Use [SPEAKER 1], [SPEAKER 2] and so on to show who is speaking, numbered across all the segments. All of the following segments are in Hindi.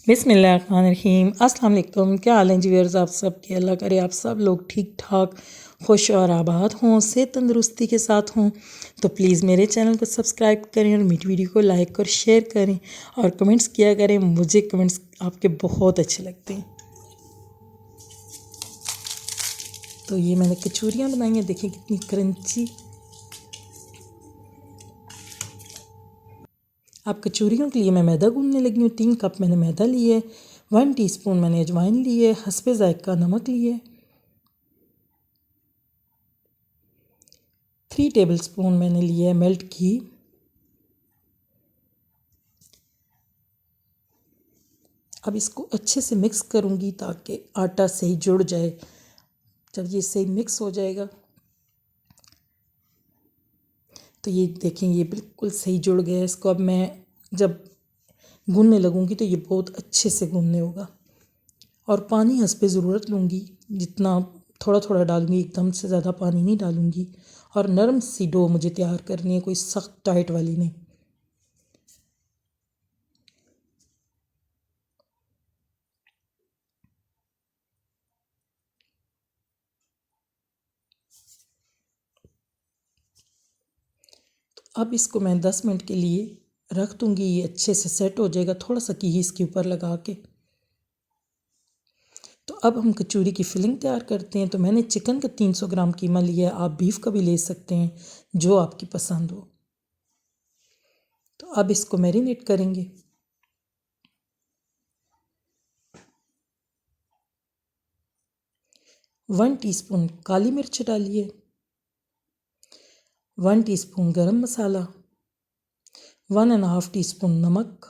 [SPEAKER 1] बिस्मिल्लाहिर्रहमानिर्रहीम अस्सलाम वालेकुम। क्या हाल है जी व्यूअर्स, आप सब के अल्लाह करे आप सब लोग ठीक ठाक खुश और आबाद हों, सेहत तंदुरुस्ती के साथ हों। तो प्लीज़ मेरे चैनल को सब्सक्राइब करें और मेरी वीडियो को लाइक और शेयर करें और कमेंट्स किया करें। मुझे कमेंट्स आपके बहुत अच्छे लगते हैं। तो ये मैंने कचौरियाँ बनाई हैं, देखिए कितनी क्रंची। अब कचौरियों के लिए मैं मैदा गूंदने लगी हूँ। 3 कप मैंने मैदा लिए, 1 टीस्पून मैंने अजवाइन लिए, हस्बे ज़ायक़ा नमक लिए, 3 टेबलस्पून मैंने लिए मेल्ट घी, अब इसको अच्छे से मिक्स करूँगी ताकि आटा सही जुड़ जाए। जब ये सही मिक्स हो जाएगा तो ये देखें ये बिल्कुल सही जुड़ गया है। इसको अब मैं जब गूंदने लगूँगी तो ये बहुत अच्छे से गूंदने होगा। और पानी हस्बे ज़रूरत लूँगी, जितना थोड़ा थोड़ा डालूँगी, एकदम से ज़्यादा पानी नहीं डालूँगी। और नरम सी डो मुझे तैयार करनी है, कोई सख्त टाइट वाली नहीं। अब इसको मैं 10 मिनट के लिए रख दूँगी, ये अच्छे से सेट हो जाएगा थोड़ा सा घी इसके ऊपर लगा के। तो अब हम कचौरी की फिलिंग तैयार करते हैं। तो मैंने चिकन का 300 ग्राम कीमा लिया है, आप बीफ का भी ले सकते हैं, जो आपकी पसंद हो। तो अब इसको मैरिनेट करेंगे। वन टीस्पून काली मिर्च डालिए, 1 टीस्पून गरम मसाला, 1.5 टीस्पून नमक।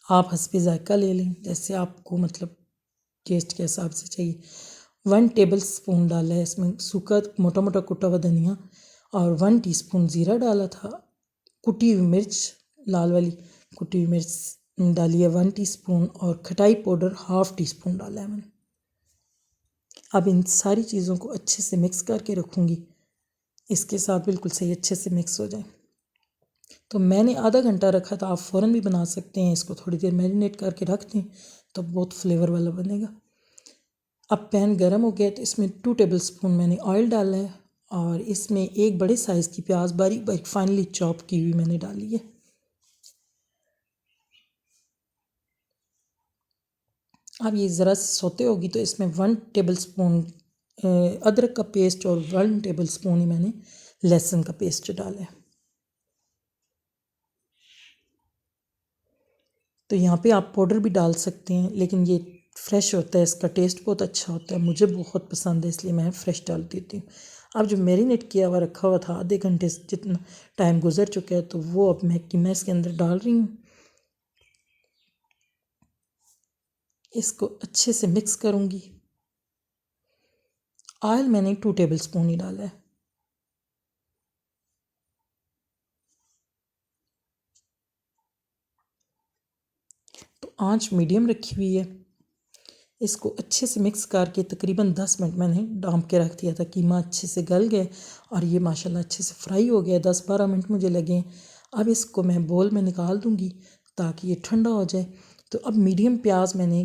[SPEAKER 1] आप हस्बे ज़ायक़ा ले लें, जैसे आपको मतलब टेस्ट के हिसाब से चाहिए। 1 टेबल स्पून डाला है इसमें सूखा मोटा मोटा कुटा हुआ धनिया, और 1 टीस्पून ज़ीरा डाला था। कुटी हुई मिर्च, लाल वाली कुटी हुई मिर्च डाली है 1 टीस्पून, और खटाई पाउडर 1/2 टीस्पून डाला है मैंने। अब इन सारी चीज़ों को अच्छे से मिक्स करके रखूँगी, इसके साथ बिल्कुल सही अच्छे से मिक्स हो जाए। तो मैंने आधा घंटा रखा था, आप फ़ौरन भी बना सकते हैं। इसको थोड़ी देर मैरिनेट करके रख दें तो बहुत फ्लेवर वाला बनेगा। अब पैन गरम हो गया तो इसमें 2 टेबल स्पून मैंने ऑयल डाला है, और इसमें एक बड़े साइज़ की प्याज बारीक बारीक फाइनली चॉप की हुई मैंने डाली है। अब ये ज़रा सी सोते होगी तो इसमें 1 टेबल स्पून अदरक का पेस्ट और 1 टेबल स्पून ही मैंने लहसुन का पेस्ट डाला है। तो यहाँ पे आप पाउडर भी डाल सकते हैं, लेकिन ये फ्रेश होता है, इसका टेस्ट बहुत अच्छा होता है, मुझे बहुत पसंद है इसलिए मैं फ्रेश डाल देती हूँ। अब जो मैरिनेट किया हुआ रखा हुआ था, आधे घंटे से जितना टाइम गुजर चुका है, तो वो अब मैं इसके अंदर डाल रही हूँ। इसको अच्छे से मिक्स करूँगी। ऑयल मैंने 2 टेबल स्पून ही डाला है। तो आंच मीडियम रखी हुई है। इसको अच्छे से मिक्स करके तकरीबन 10 मिनट मैंने ढाँप के रख दिया था। कीमा अच्छे से गल गए और ये माशाल्लाह अच्छे से फ्राई हो गया। 10-12 मिनट मुझे लगे। अब इसको मैं बोल में निकाल दूँगी ताकि ये ठंडा हो जाए। तो अब मीडियम प्याज मैंने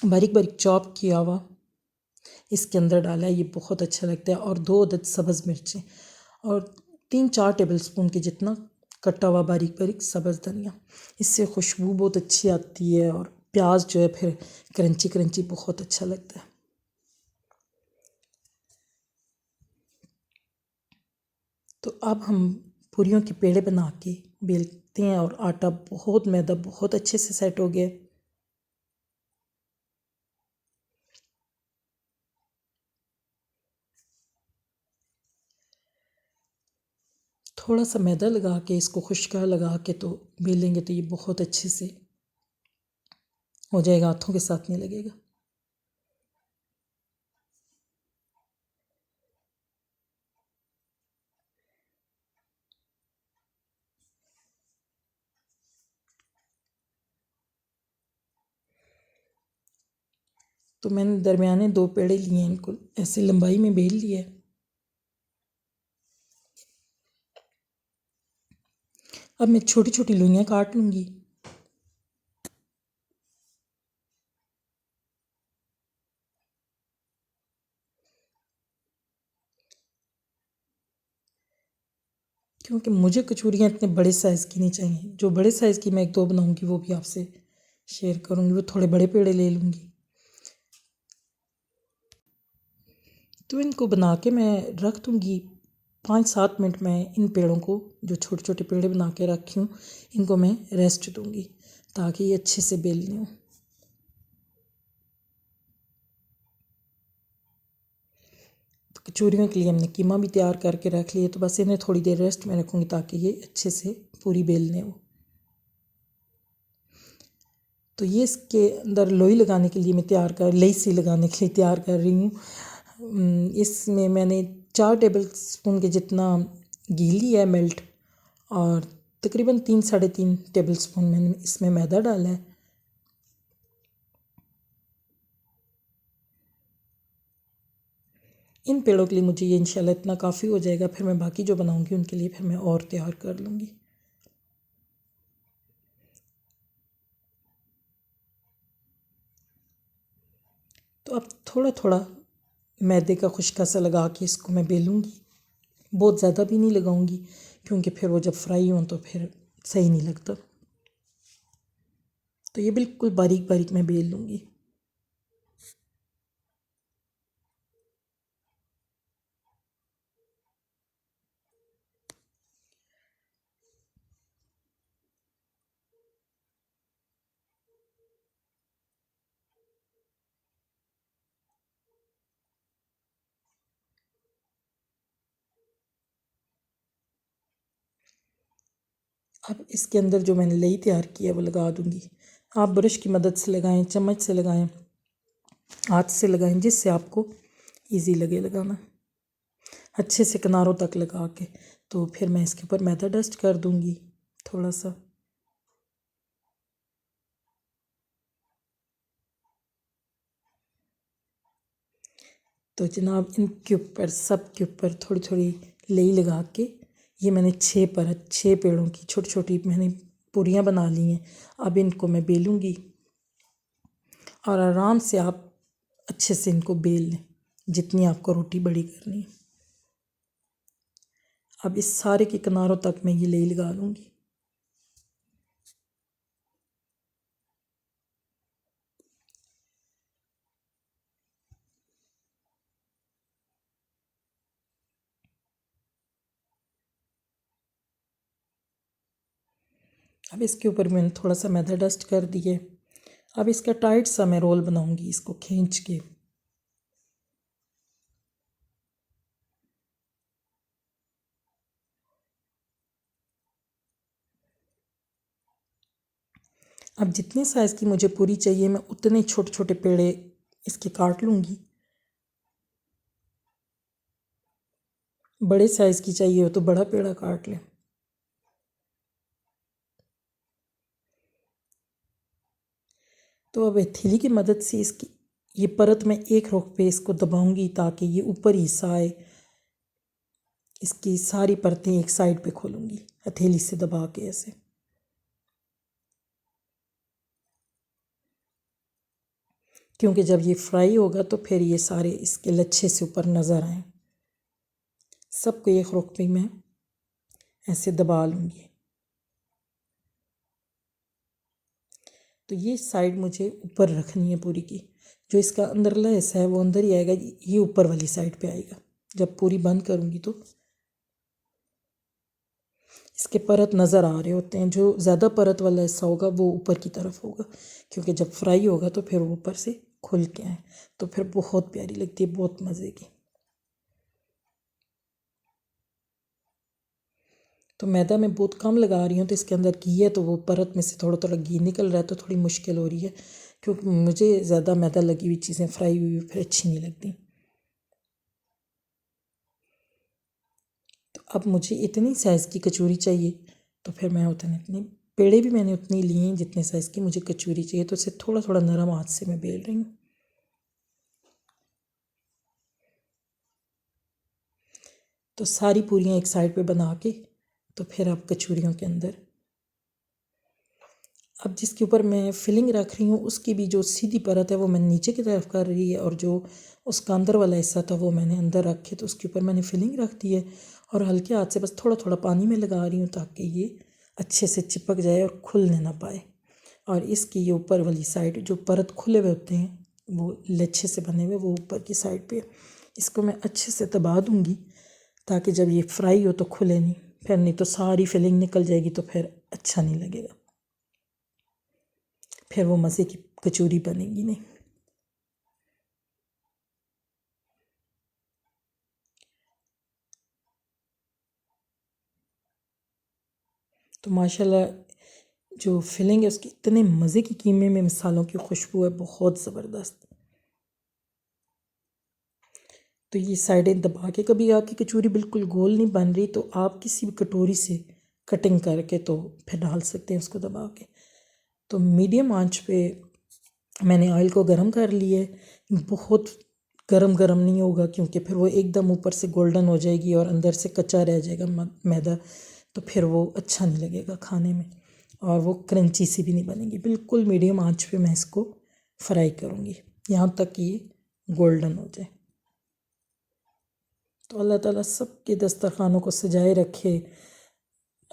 [SPEAKER 1] बारीक बारीक चॉप किया हुआ इसके अंदर डाला है, ये बहुत अच्छा लगता है। और 2 अदद सब्ज़ मिर्चें और 3-4 टेबल स्पून के जितना कटा हुआ बारीक बारीक सब्ज़ धनिया। इससे खुशबू बहुत अच्छी आती है और प्याज जो है फिर क्रंची क्रंची बहुत अच्छा लगता है। तो अब हम पूरियों के पेड़े बना के बेलते हैं, और आटा बहुत मैदा बहुत अच्छे से सेट हो गया। थोड़ा सा मैदा लगा के इसको खुश्का लगा के तो बेलेंगे तो ये बहुत अच्छे से हो जाएगा, हाथों के साथ नहीं लगेगा। तो मैंने दरमियाने 2 पेड़े लिए हैं, इनको ऐसे लंबाई में बेल लिया है। अब मैं छोटी छोटी लोइयाँ काट लूँगी। क्योंकि मुझे कचौरियाँ इतने बड़े साइज़ की नहीं चाहिए। जो बड़े साइज़ की मैं 1-2 बनाऊँगी वो भी आपसे शेयर करूँगी। वो थोड़े बड़े पेड़े ले लूँगी। तो इनको बना के मैं रख दूँगी 5-7 मिनट। मैं इन पेड़ों को, जो छोटे छोटे पेड़े बना के रखी हूँ, इनको मैं रेस्ट दूँगी ताकि ये अच्छे से बेलने हों। तो कचौरियों के लिए हमने कीमा भी तैयार करके रख लिया, तो बस इन्हें थोड़ी देर रेस्ट में रखूँगी ताकि ये अच्छे से पूरी बेलने हो। तो ये इसके अंदर लोई लगाने के लिए मैं लेसी लगाने के लिए तैयार कर रही हूँ। इसमें मैंने 4 टेबल स्पून के जितना घी लिया है मेल्ट, और तकरीबन 3-3.5 टेबल स्पून मैंने इसमें मैदा डाला है। इन पेड़ों के लिए मुझे ये इंशाल्लाह इतना काफ़ी हो जाएगा। फिर मैं बाकी जो बनाऊँगी उनके लिए फिर मैं और तैयार कर लूँगी। तो अब थोड़ा थोड़ा मैदे का खुशका सा लगा के इसको मैं बेलूँगी। बहुत ज़्यादा भी नहीं लगाऊँगी क्योंकि फिर वो जब फ्राई हों तो फिर सही नहीं लगता। तो ये बिल्कुल बारीक बारीक मैं बेल लूँगी। अब इसके अंदर जो मैंने लई तैयार की है वो लगा दूँगी। आप ब्रश की मदद से लगाएं, चम्मच से लगाएं, हाथ से लगाएं, जिससे आपको इजी लगे लगाना। अच्छे से किनारों तक लगा के तो फिर मैं इसके ऊपर मैदा डस्ट कर दूँगी थोड़ा सा। तो जनाब इनके ऊपर, सब के ऊपर थोड़ी थोड़ी लई लगा के ये मैंने 6 पेड़ों की छोटी छोटी मैंने पूरियाँ बना ली हैं। अब इनको मैं बेलूँगी और आराम से आप अच्छे से इनको बेल लें जितनी आपको रोटी बड़ी करनी है। अब इस सारे के किनारों तक मैं ये लई लगा लूँगी। अब इसके ऊपर मैंने थोड़ा सा मैदा डस्ट कर दिए। अब इसका टाइट सा मैं रोल बनाऊँगी, इसको खींच के। अब जितने साइज़ की मुझे पूरी चाहिए मैं उतने छोटे छोटे पेड़े इसके काट लूँगी। बड़े साइज़ की चाहिए हो तो बड़ा पेड़ा काट लें। तो अब हथेली की मदद से इसकी ये परत में एक रुख पे इसको दबाऊंगी ताकि ये ऊपर हिस्सा आए। इसकी सारी परतें एक साइड पे खोलूँगी हथेली से दबा के ऐसे। क्योंकि जब ये फ्राई होगा तो फिर ये सारे इसके लच्छे से ऊपर नज़र आए। सबको एक रुख पे मैं ऐसे दबा लूँगी। तो ये साइड मुझे ऊपर रखनी है पूरी की। जो इसका अंदरला हिस्सा है वो अंदर ही आएगा, ये ऊपर वाली साइड पे आएगा। जब पूरी बंद करूँगी तो इसके परत नज़र आ रहे होते हैं। जो ज़्यादा परत वाला हिस्सा होगा वो ऊपर की तरफ होगा, क्योंकि जब फ्राई होगा तो फिर वो ऊपर से खुल के आए तो फिर बहुत प्यारी लगती है, बहुत मज़े की। तो मैदा मैं बहुत कम लगा रही हूँ, तो इसके अंदर घी है तो वो परत में से थोड़ा थोड़ा घी निकल रहा है तो थोड़ी मुश्किल हो रही है, क्योंकि मुझे ज़्यादा मैदा लगी हुई चीज़ें फ्राई हुई फिर अच्छी नहीं लगती। तो अब मुझे इतनी साइज़ की कचौरी चाहिए, तो फिर मैं इतने पेड़े भी मैंने उतने लिए हैं जितने साइज़ की मुझे कचौरी चाहिए। तो इसे थोड़ा थोड़ा नरम हाथ से मैं बेल रही हूँ। तो सारी पूरियाँ एक साइड पे बना के तो फिर अब कचौरियों के अंदर, अब जिसके ऊपर मैं फिलिंग रख रही हूँ उसकी भी जो सीधी परत है वो मैंने नीचे की तरफ कर रही है, और जो उसका अंदर वाला हिस्सा था वो मैंने अंदर रखे तो उसके ऊपर मैंने फिलिंग रख दी है। और हल्के हाथ से बस थोड़ा थोड़ा पानी में लगा रही हूँ ताकि ये अच्छे से चिपक जाए और खुलने ना पाए। और इसकी ये ऊपर वाली साइड जो परत खुले हुए होते हैं वो लच्छे से बने हुए, वो ऊपर की साइड पे इसको मैं अच्छे से दबा दूँगी ताकि जब ये फ्राई हो तो खुले नहीं, फिर नहीं तो सारी फिलिंग निकल जाएगी तो फिर अच्छा नहीं लगेगा, फिर वो मज़े की कचौरी बनेगी नहीं। तो माशाल्लाह जो फिलिंग है उसकी इतने मज़े की कीमे में मसालों की खुशबू है, बहुत ज़बरदस्त। तो ये साइडें दबा के, कभी आपकी कचौरी बिल्कुल गोल नहीं बन रही तो आप किसी भी कटोरी से कटिंग करके तो फिर डाल सकते हैं उसको दबा के। तो मीडियम आंच पे मैंने ऑयल को गर्म कर लिया है। बहुत गरम गरम नहीं होगा क्योंकि फिर वो एकदम ऊपर से गोल्डन हो जाएगी और अंदर से कच्चा रह जाएगा मैदा, तो फिर वो अच्छा नहीं लगेगा खाने में और वो क्रंची सी भी नहीं बनेगी। बिल्कुल मीडियम आंच पे मैं इसको फ्राई करूँगी यहाँ तक कि ये गोल्डन हो जाए। तो अल्लाह ताला सबके दस्तरखानों को सजाए रखे,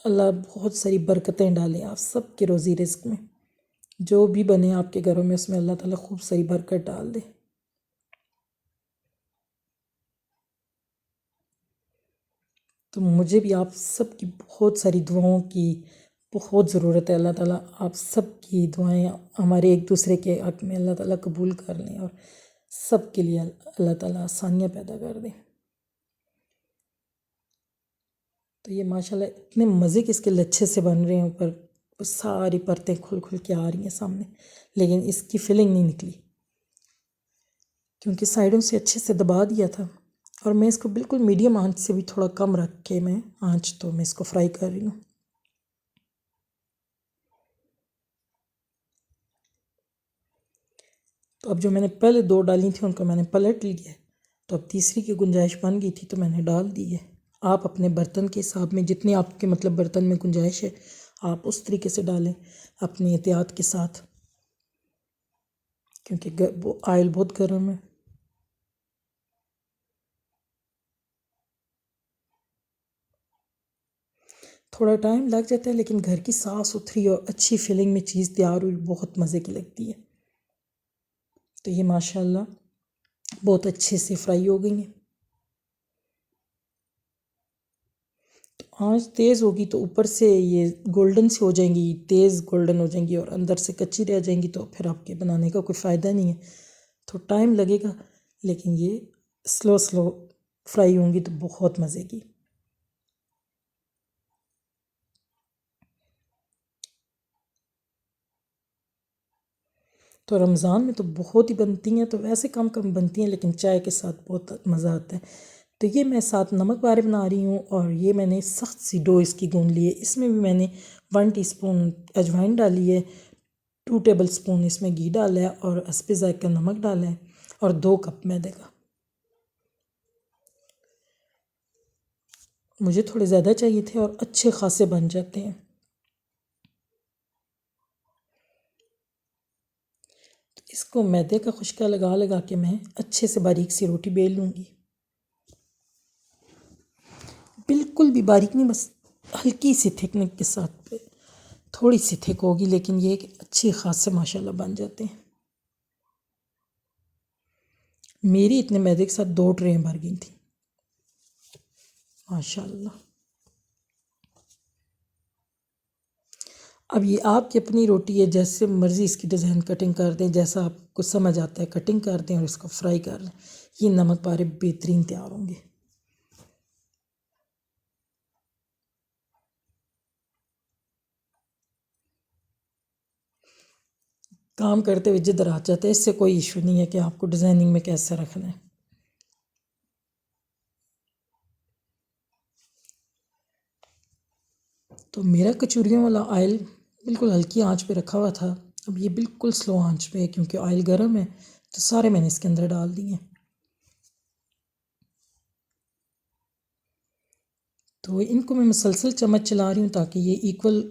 [SPEAKER 1] अल्लाह बहुत सारी बरकतें डालें आप सबके रोज़ी रिज़्क में, जो भी बने आपके घरों में उसमें अल्लाह ताला खूब सारी बरकत डाल दे। तो मुझे भी आप सबकी बहुत सारी दुआओं की बहुत ज़रूरत है। अल्लाह ताला आप सबकी दुआएं हमारे एक दूसरे के हक़ में अल्लाह ताला कबूल कर लें और सब के लिए अल्लाह ताला आसानियाँ पैदा कर दें। तो ये माशाल्लाह इतने मज़े के इसके लच्छे से बन रहे हैं, ऊपर सारी परतें खुल खुल के आ रही हैं सामने, लेकिन इसकी फिलिंग नहीं निकली क्योंकि साइडों से अच्छे से दबा दिया था। और मैं इसको बिल्कुल मीडियम आंच से भी थोड़ा कम रख के मैं आंच तो मैं इसको फ्राई कर रही हूँ। तो अब जो मैंने पहले 2 डाली थी उनको मैंने पलट लिया है, तो अब तीसरी की गुंजाइश बन गई थी तो मैंने डाल दी है। आप अपने बर्तन के हिसाब में जितनी आपके मतलब बर्तन में गुंजाइश है आप उस तरीके से डालें अपनी एहतियात के साथ, क्योंकि वो ऑयल बहुत गर्म है। थोड़ा टाइम लग जाता है लेकिन घर की साफ़ सुथरी और अच्छी फिलिंग में चीज़ तैयार हुई बहुत मज़े की लगती है। तो ये माशाल्लाह बहुत अच्छे से फ्राई हो गई हैं। तो आँच तेज़ होगी तो ऊपर से ये गोल्डन सी हो जाएंगी, तेज़ गोल्डन हो जाएंगी और अंदर से कच्ची रह जाएंगी तो फिर आपके बनाने का कोई फ़ायदा नहीं है। तो टाइम लगेगा लेकिन ये स्लो स्लो फ्राई होंगी तो बहुत मज़े की। तो रमज़ान में तो बहुत ही बनती हैं, तो वैसे कम कम बनती हैं लेकिन चाय के साथ बहुत मज़ा आता है। तो ये मैं साथ नमक वारे बना रही हूँ और ये मैंने सख्त सी डो इसकी गूँध ली है। इसमें भी मैंने 1 टीस्पून अजवाइन डाली है, 2 टेबल स्पून इसमें घी डाला है और हस्बे ज़ायक़ा नमक डाला है और 2 कप मैदे का। मुझे थोड़े ज़्यादा चाहिए थे और अच्छे खासे बन जाते हैं। तो इसको मैदे का खुशका लगा लगा के मैं अच्छे से बारीक सी रोटी बेल लूँगी। बिल्कुल भी बारीक नहीं, बस हल्की सी थिकनेस के साथ थोड़ी सी थिक होगी लेकिन ये अच्छी खासे माशाल्लाह बन जाते हैं। मेरी इतने मैदे के साथ 2 ट्रे भर गई थी माशाल्लाह। अब ये आपकी अपनी रोटी है, जैसे मर्ज़ी इसकी डिज़ाइन कटिंग कर दें, जैसा आपको समझ आता है कटिंग कर दें और इसको फ्राई कर लें। ये नमक पारे बेहतरीन तैयार होंगे। काम करते हुए जिधर आ जाते हैं, इससे कोई इशू नहीं है कि आपको डिज़ाइनिंग में कैसे रखना है। तो मेरा कचौरियों वाला ऑयल बिल्कुल हल्की आंच पे रखा हुआ था। अब ये बिल्कुल स्लो आंच पे है क्योंकि ऑयल गर्म है, तो सारे मैंने इसके अंदर डाल दिए। तो इनको मैं मुसलसल चम्मच चला रही हूँ ताकि ये इक्वल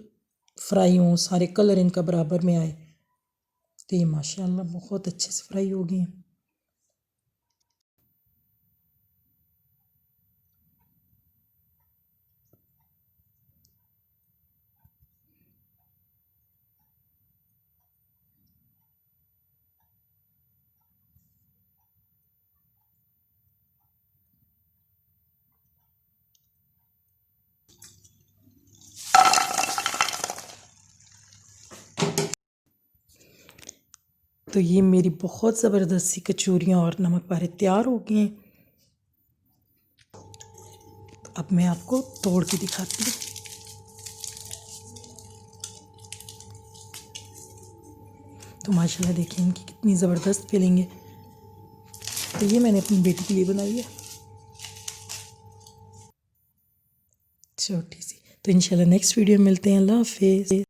[SPEAKER 1] फ्राई हों, सारे कलर इनका बराबर में आए। तो ये माशाल्लाह बहुत अच्छे से फ्राई हो गई हैं। तो ये मेरी बहुत ज़बरदस्त सी कचौरियाँ और नमक पारे तैयार हो गए हैं। तो अब मैं आपको तोड़ के दिखाती हूँ। तो माशाल्लाह देखिए इनकी कितनी ज़बरदस्त फीलिंग है। तो ये मैंने अपनी बेटी के लिए बनाई है छोटी सी। तो इंशाल्लाह नेक्स्ट वीडियो में मिलते हैं। अल्लाह हाफिज़।